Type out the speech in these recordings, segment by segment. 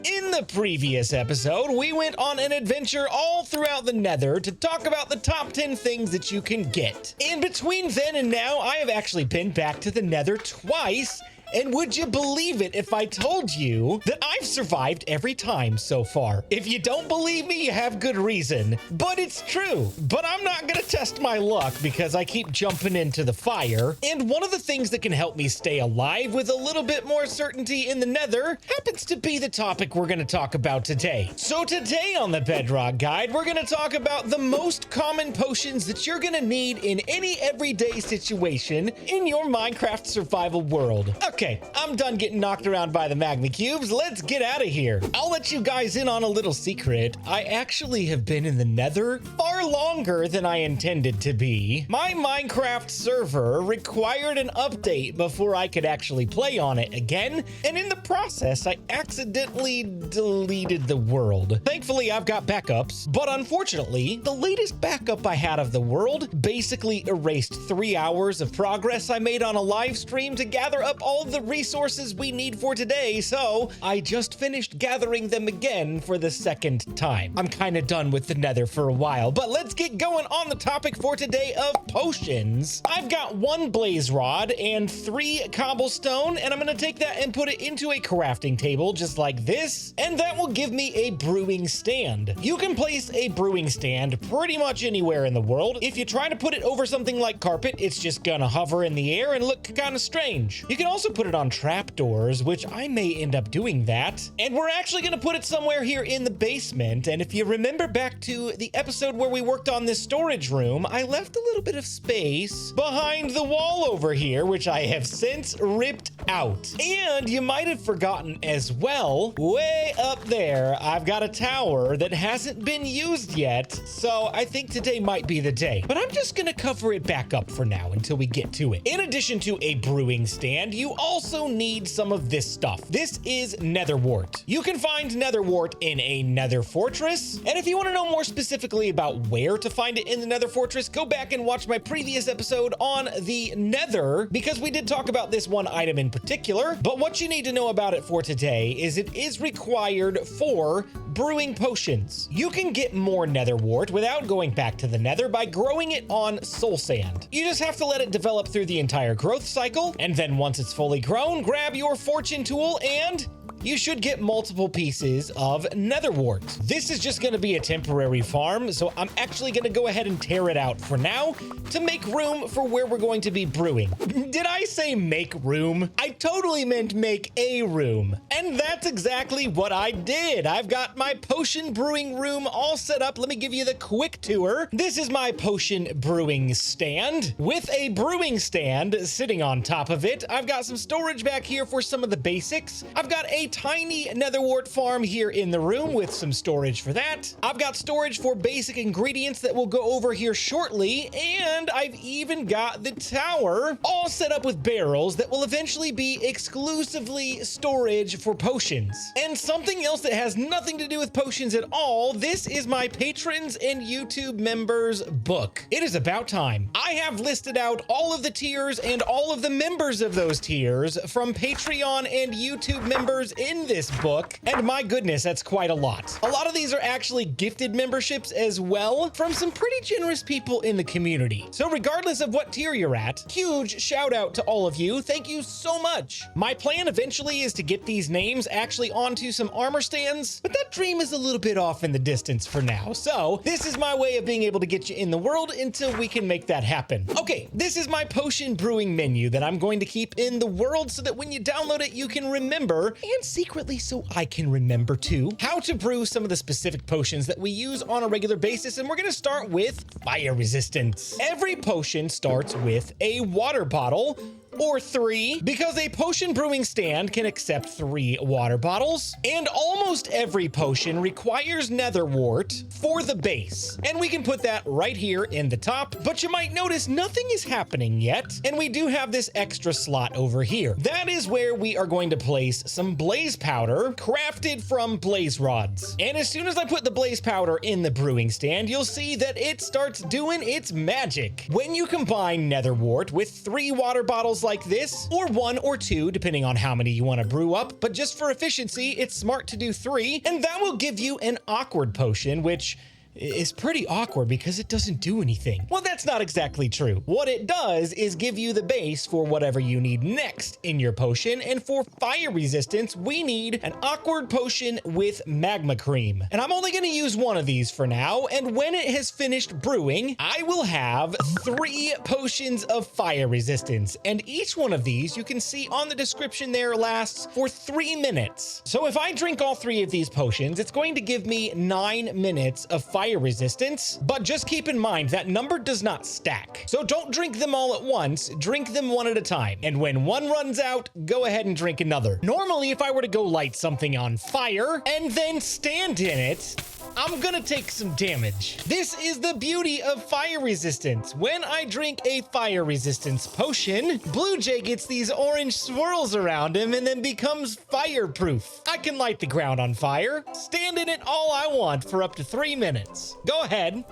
In the previous episode, we went on an adventure all throughout the Nether to talk about the top 10 things that you can get. And between then and now, I have actually been back to the Nether twice. And would you believe it if I told you that I've survived every time so far? If you don't believe me, you have good reason, but it's true. But I'm not gonna test my luck because I keep jumping into the fire. And one of the things that can help me stay alive with a little bit more certainty in the Nether happens to be the topic we're gonna talk about today. So today on the Bedrock Guide, we're gonna talk about the most common potions that you're gonna need in any everyday situation in your Minecraft survival world. Okay, I'm done getting knocked around by the magma cubes. Let's get out of here. I'll let you guys in on a little secret. I actually have been in the Nether far longer than I intended to be. My Minecraft server required an update before I could actually play on it again, and in the process, I accidentally deleted the world. Thankfully, I've got backups, but unfortunately, the latest backup I had of the world basically erased 3 hours of progress I made on a live stream to gather up all the resources we need for today, so I just finished gathering them again for the second time. I'm kind of done with the Nether for a while, but let's get going on the topic for today of potions. I've got 1 blaze rod and 3 cobblestone, and I'm gonna take that and put it into a crafting table just like this, and that will give me a brewing stand. You can place a brewing stand pretty much anywhere in the world. If you try to put it over something like carpet, it's just gonna hover in the air and look kind of strange. You can also put it on trapdoors, which I may end up doing that. And we're actually going to put it somewhere here in the basement. And if you remember back to the episode where we worked on this storage room, I left a little bit of space behind the wall over here, which I have since ripped out. And you might have forgotten as well, way up there, I've got a tower that hasn't been used yet. So I think today might be the day, but I'm just going to cover it back up for now until we get to it. In addition to a brewing stand, you also need some of this stuff. This is nether wart. You can find nether wart in a nether fortress. And if you want to know more specifically about where to find it in the nether fortress, go back and watch my previous episode on the nether, because we did talk about this one item in particular. But what you need to know about it for today is it is required for brewing potions. You can get more nether wart without going back to the nether by growing it on soul sand. You just have to let it develop through the entire growth cycle, and then once it's fully grown, grab your fortune tool and you should get multiple pieces of nether wart. This is just going to be a temporary farm, so I'm actually going to go ahead and tear it out for now to make room for where we're going to be brewing. Did I say make room? I totally meant make a room. And that's exactly what I did. I've got my potion brewing room all set up. Let me give you the quick tour. This is my potion brewing stand with a brewing stand sitting on top of it. I've got some storage back here for some of the basics. I've got a tiny nether wart farm here in the room with some storage for that. I've got storage for basic ingredients that we'll go over here shortly, and I've even got the tower all set up with barrels that will eventually be exclusively storage for potions. And something else that has nothing to do with potions at all, this is my patrons and YouTube members book. It is about time. I have listed out all of the tiers and all of the members of those tiers from Patreon and YouTube members in this book, and my goodness, that's quite a lot. A lot of these are actually gifted memberships as well from some pretty generous people in the community. So regardless of what tier you're at, huge shout out to all of you. Thank you so much. My plan eventually is to get these names actually onto some armor stands, but that dream is a little bit off in the distance for now. So this is my way of being able to get you in the world until we can make that happen. Okay, this is my potion brewing menu that I'm going to keep in the world so that when you download it, you can remember, and secretly so I can remember too, how to brew some of the specific potions that we use on a regular basis. And we're going to start with fire resistance. Every potion starts with a water bottle, or 3, because a potion brewing stand can accept 3 water bottles, and almost every potion requires nether wart for the base. And we can put that right here in the top, but you might notice nothing is happening yet, and we do have this extra slot over here. That is where we are going to place some blaze powder crafted from blaze rods. And as soon as I put the blaze powder in the brewing stand, you'll see that it starts doing its magic. When you combine nether wart with 3 water bottles like this, or 1 or 2, depending on how many you want to brew up. But just for efficiency, it's smart to do 3, and that will give you an awkward potion, which is pretty awkward because it doesn't do anything. Well, that's not exactly true. What it does is give you the base for whatever you need next in your potion, and for fire resistance, we need an awkward potion with magma cream. And I'm only gonna use 1 of these for now, and when it has finished brewing, I will have 3 potions of fire resistance, and each one of these, you can see on the description there, lasts for 3 minutes. So if I drink all 3 of these potions, it's going to give me 9 minutes of fire resistance, but just keep in mind that number does not stack. So don't drink them all at once, drink them 1 at a time. And when 1 runs out, go ahead and drink another. Normally, if I were to go light something on fire and then stand in it, I'm gonna take some damage. This is the beauty of fire resistance. When I drink a fire resistance potion, BluJay gets these orange swirls around him and then becomes fireproof. I can light the ground on fire, stand in it all I want for up to 3 minutes. Go ahead,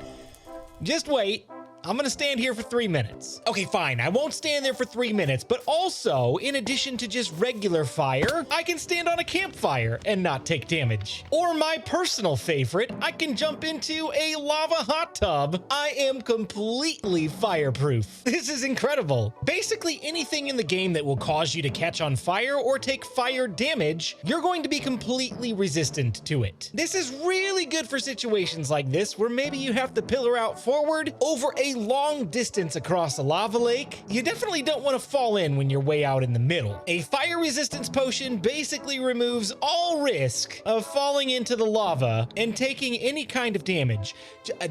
just wait. I'm gonna stand here for 3 minutes. Okay, fine, I won't stand there for 3 minutes, but also, in addition to just regular fire, I can stand on a campfire and not take damage. Or my personal favorite, I can jump into a lava hot tub. I am completely fireproof. This is incredible. Basically, anything in the game that will cause you to catch on fire or take fire damage, you're going to be completely resistant to it. This is really good for situations like this, where maybe you have to pillar out forward over a long distance across a lava lake. You definitely don't want to fall in when you're way out in the middle. A fire resistance potion basically removes all risk of falling into the lava and taking any kind of damage.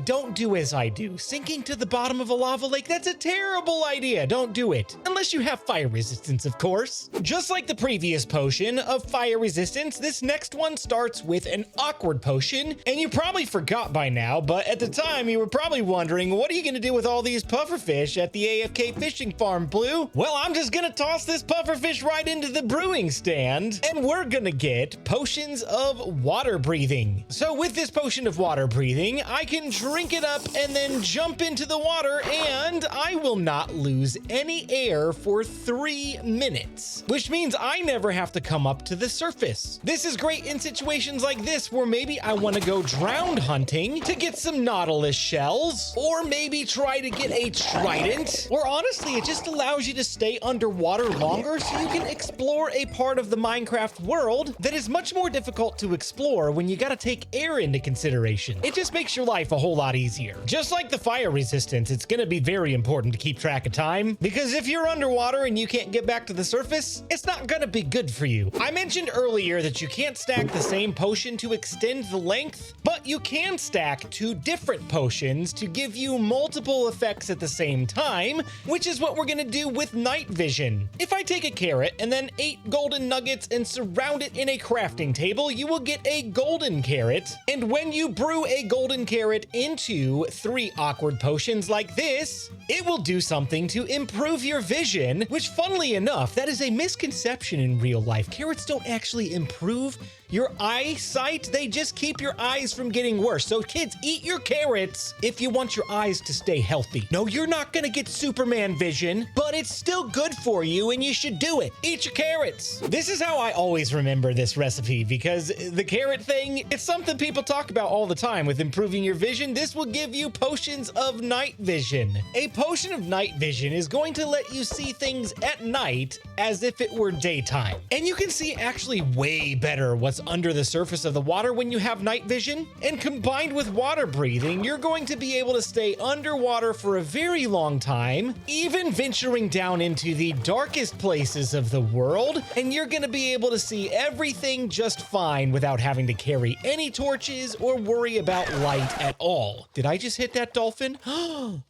Don't do as I do. Sinking to the bottom of a lava lake, that's a terrible idea. Don't do it. Unless you have fire resistance, of course. Just like the previous potion of fire resistance, this next one starts with an awkward potion. And you probably forgot by now, but at the time you were probably wondering, what are you going to do with all these pufferfish at the AFK fishing farm, Blue? Well, I'm just gonna toss this pufferfish right into the brewing stand, and we're gonna get potions of water breathing. So with this potion of water breathing, I can drink it up and then jump into the water, and I will not lose any air for 3 minutes, which means I never have to come up to the surface. This is great in situations like this, where maybe I want to go drowned hunting to get some nautilus shells, or maybe try to get a trident, or honestly, it just allows you to stay underwater longer so you can explore a part of the Minecraft world that is much more difficult to explore when you gotta take air into consideration. It just makes your life a whole lot easier. Just like the fire resistance, it's gonna be very important to keep track of time, because if you're underwater and you can't get back to the surface, it's not gonna be good for you. I mentioned earlier that you can't stack the same potion to extend the length, but you can stack 2 different potions to give you multiple effects at the same time, which is what we're gonna do with night vision. If I take a carrot and then 8 golden nuggets and surround it in a crafting table, you will get a golden carrot. And when you brew a golden carrot into 3 awkward potions like this, it will do something to improve your vision, which, funnily enough, that is a misconception in real life. Carrots don't actually improve your eyesight, they just keep your eyes from getting worse. So kids, eat your carrots if you want your eyes to stay healthy. No, you're not gonna get Superman vision, but it's still good for you and you should do it. Eat your carrots. This is how I always remember this recipe, because the carrot thing, it's something people talk about all the time with improving your vision. This will give you potions of night vision. A potion of night vision is going to let you see things at night as if it were daytime. And you can see actually way better what's under the surface of the water when you have night vision. And combined with water breathing, you're going to be able to stay underwater for a very long time, even venturing down into the darkest places of the world, and you're going to be able to see everything just fine without having to carry any torches or worry about light at all. Did I just hit that dolphin?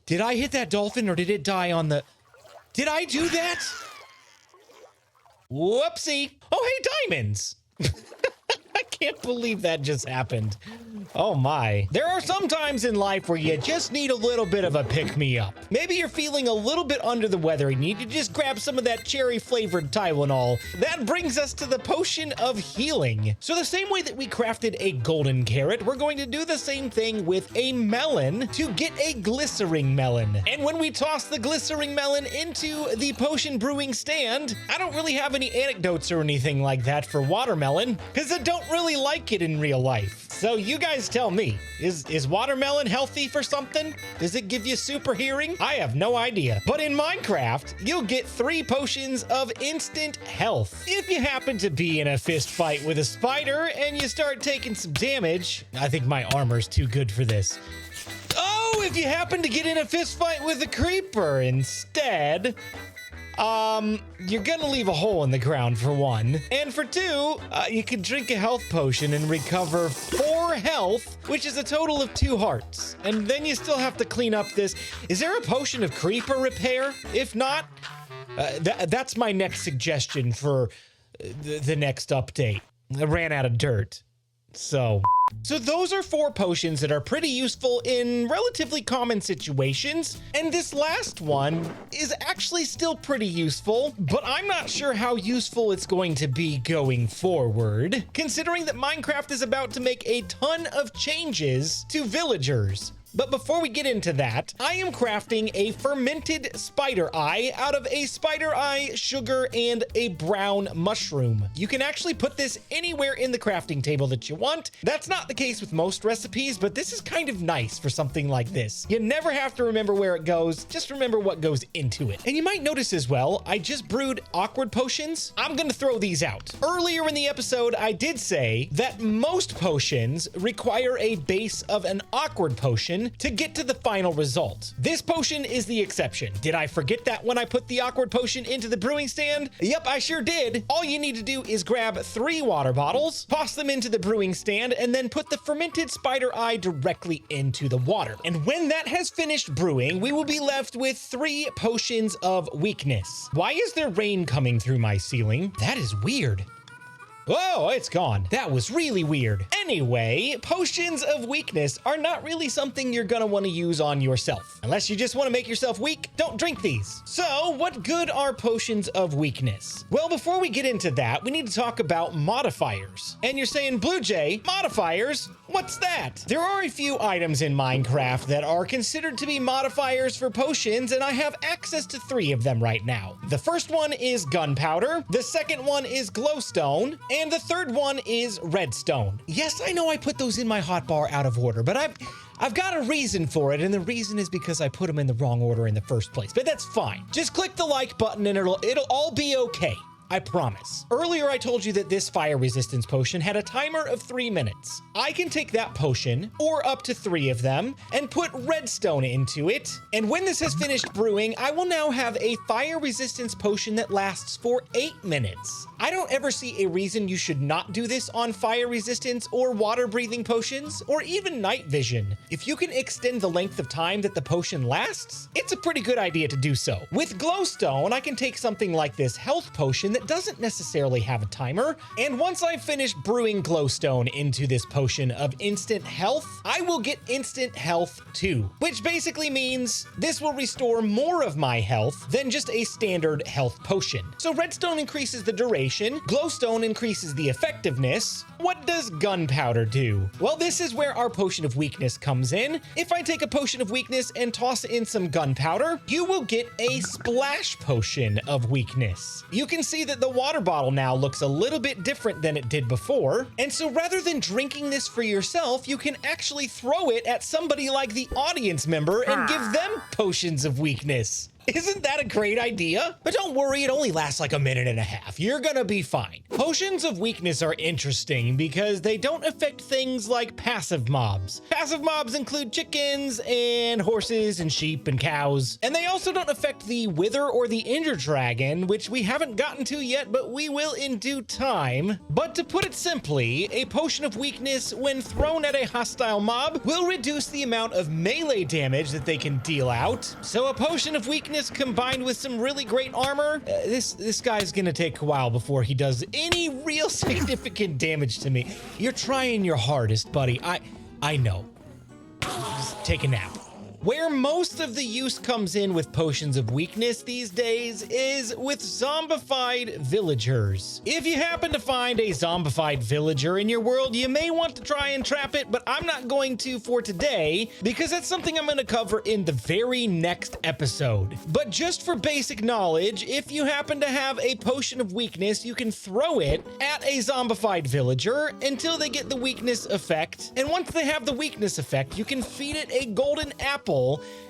Did I hit that dolphin, or did it die on the... Did I do that? Whoopsie. Oh, hey, diamonds. I can't believe that just happened. Oh my. There are some times in life where you just need a little bit of a pick-me-up. Maybe you're feeling a little bit under the weather and you need to just grab some of that cherry-flavored Tylenol. That brings us to the potion of healing. So the same way that we crafted a golden carrot, we're going to do the same thing with a melon to get a glycering melon. And when we toss the glycering melon into the potion brewing stand, I don't really have any anecdotes or anything like that for watermelon, because I don't really like it in real life. So you guys tell me, is watermelon healthy for something? Does it give you super hearing? I have no idea. But in Minecraft, you'll get 3 potions of instant health. If you happen to be in a fist fight with a spider and you start taking some damage, I think my armor's too good for this. Oh, if you happen to get in a fist fight with a creeper instead, you're gonna leave a hole in the ground for 1. And for 2, you can drink a health potion and recover 4 health, which is a total of 2 hearts. And then you still have to clean up this. Is there a potion of creeper repair? If not, that's my next suggestion for the next update. I ran out of dirt. So those are 4 potions that are pretty useful in relatively common situations. And this last one is actually still pretty useful, but I'm not sure how useful it's going to be going forward, considering that Minecraft is about to make a ton of changes to villagers. But before we get into that, I am crafting a fermented spider eye out of a spider eye, sugar, and a brown mushroom. You can actually put this anywhere in the crafting table that you want. That's not the case with most recipes, but this is kind of nice for something like this. You never have to remember where it goes, just remember what goes into it. And you might notice as well, I just brewed awkward potions. I'm gonna throw these out. Earlier in the episode, I did say that most potions require a base of an awkward potion to get to the final result. This potion is the exception. Did I forget that when I put the awkward potion into the brewing stand? Yep, I sure did. All you need to do is grab 3 water bottles, toss them into the brewing stand, and then put the fermented spider eye directly into the water. And when that has finished brewing, we will be left with 3 potions of weakness. Why is there rain coming through my ceiling? That is weird. Oh, it's gone. That was really weird. Anyway, potions of weakness are not really something you're gonna want to use on yourself. Unless you just want to make yourself weak, don't drink these. So, what good are potions of weakness? Well, before we get into that, we need to talk about modifiers. And you're saying, BluJay, modifiers? What's that? There are a few items in Minecraft that are considered to be modifiers for potions, and I have access to 3 of them right now. The first one is gunpowder, the second one is glowstone, and the third one is redstone. Yes, I know I put those in my hotbar out of order, but I've got a reason for it, and the reason is because I put them in the wrong order in the first place, but that's fine. Just click the like button and it'll all be okay. I promise. Earlier, I told you that this fire resistance potion had a timer of 3 minutes. I can take that potion, or up to 3 of them, and put redstone into it. And when this has finished brewing, I will now have a fire resistance potion that lasts for 8 minutes. I don't ever see a reason you should not do this on fire resistance or water breathing potions, or even night vision. If you can extend the length of time that the potion lasts, it's a pretty good idea to do so. With glowstone, I can take something like this health potion that doesn't necessarily have a timer, and once I've finished brewing glowstone into this potion of instant health, I will get instant health too, which basically means this will restore more of my health than just a standard health potion. So redstone increases the duration, glowstone increases the effectiveness. What does gunpowder do? Well, this is where our potion of weakness comes in. If I take a potion of weakness and toss in some gunpowder, you will get a splash potion of weakness. You can see that the water bottle now looks a little bit different than it did before. And so rather than drinking this for yourself, you can actually throw it at somebody like the audience member and give them potions of weakness. Isn't that a great idea? But don't worry, it only lasts like a minute and a half. You're gonna be fine. Potions of weakness are interesting because they don't affect things like passive mobs. Passive mobs include chickens and horses and sheep and cows. And they also don't affect the Wither or the Ender Dragon, which we haven't gotten to yet, but we will in due time. But to put it simply, a potion of weakness, when thrown at a hostile mob, will reduce the amount of melee damage that they can deal out. So a potion of weakness weakness combined with some really great armor, this guy's gonna take a while before he does any real significant damage to me. You're trying your hardest, buddy. I know. Just take a nap. Where most of the use comes in with potions of weakness these days is with zombified villagers. If you happen to find a zombified villager in your world, you may want to try and trap it, but I'm not going to for today because that's something I'm going to cover in the very next episode. But just for basic knowledge, if you happen to have a potion of weakness, you can throw it at a zombified villager until they get the weakness effect. And once they have the weakness effect, you can feed it a golden apple,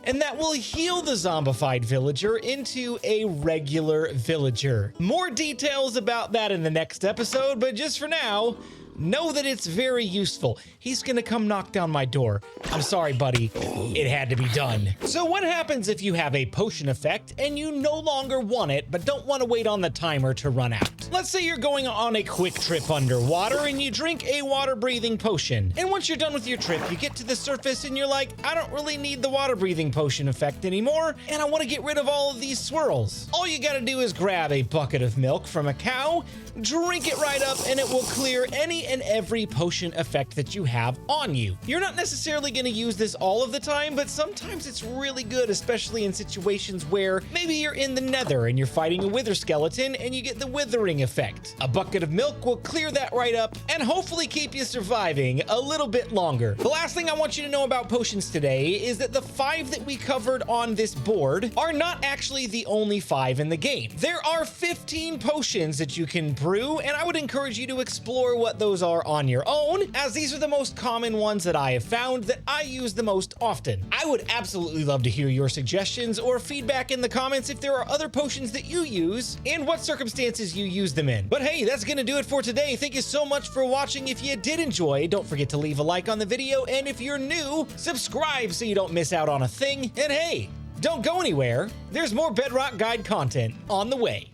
and that will heal the zombified villager into a regular villager. More details about that in the next episode, but just for now, know that it's very useful. He's gonna come knock down my door. I'm sorry, buddy. It had to be done. So what happens if you have a potion effect and you no longer want it, but don't want to wait on the timer to run out? Let's say you're going on a quick trip underwater and you drink a water-breathing potion. And once you're done with your trip, you get to the surface and you're like, I don't really need the water-breathing potion effect anymore, and I want to get rid of all of these swirls. All you gotta do is grab a bucket of milk from a cow, drink it right up, and it will clear any and every potion effect that you have on you. You're not necessarily going to use this all of the time, but sometimes it's really good, especially in situations where maybe you're in the nether and you're fighting a wither skeleton and you get the withering effect. A bucket of milk will clear that right up and hopefully keep you surviving a little bit longer. The last thing I want you to know about potions today is that the 5 that we covered on this board are not actually the only 5 in the game. There are 15 potions that you can brew, and I would encourage you to explore what those are on your own, as these are the most common ones that I have found that I use the most often. I would absolutely love to hear your suggestions or feedback in the comments if there are other potions that you use and what circumstances you use them in. But hey, that's gonna do it for today. Thank you so much for watching. If you did enjoy, don't forget to leave a like on the video, and if you're new, subscribe so you don't miss out on a thing. And hey, don't go anywhere. There's more Bedrock Guide content on the way.